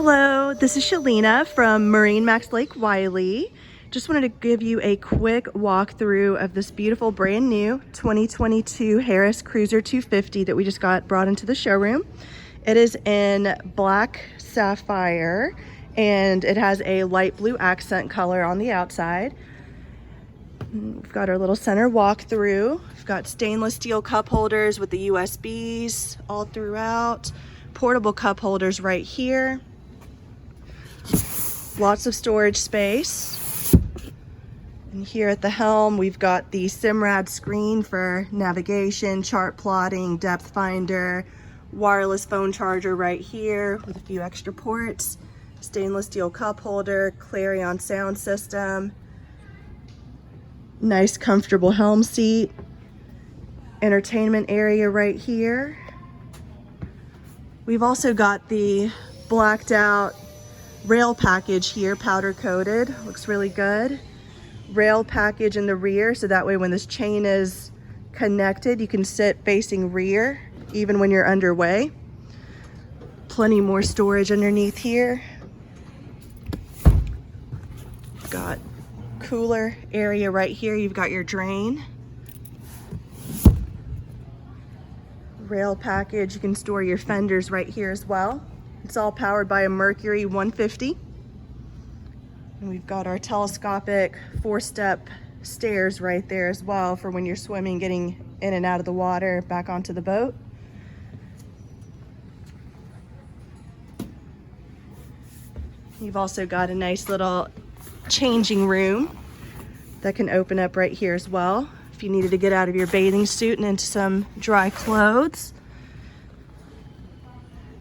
Hello, this is Shalina from MarineMax Lake Wylie. Just wanted to give you a quick walkthrough of this beautiful brand new 2022 Harris Cruiser 250 that we just got brought into the showroom. It is in black sapphire and it has a light blue accent color on the outside. We've got our little center walkthrough. We've got stainless steel cup holders with the USBs all throughout. Portable cup holders right here. Lots of storage space. And here at the helm, we've got the Simrad screen for navigation, chart plotting, depth finder, wireless phone charger right here with a few extra ports, stainless steel cup holder, Clarion sound system, nice comfortable helm seat, entertainment area right here. We've also got the blacked out rail package here, powder coated, looks really good. Rail package in the rear, so that way when this chain is connected, you can sit facing rear, even when you're underway. Plenty more storage underneath here. Got cooler area right here. You've got your drain. Rail package, you can store your fenders right here as well. It's all powered by a Mercury 150. And we've got our telescopic 4-step stairs right there as well for when you're swimming, getting in and out of the water, back onto the boat. You've also got a nice little changing room that can open up right here as well if you needed to get out of your bathing suit and into some dry clothes.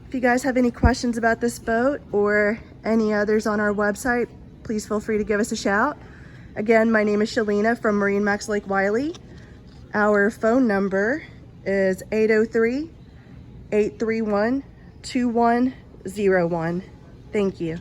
If you guys have any questions about this boat or any others on our website, please feel free to give us a shout. Again, my name is Shalina from MarineMax Lake Wylie. Our phone number is 803-831-2101. Thank you.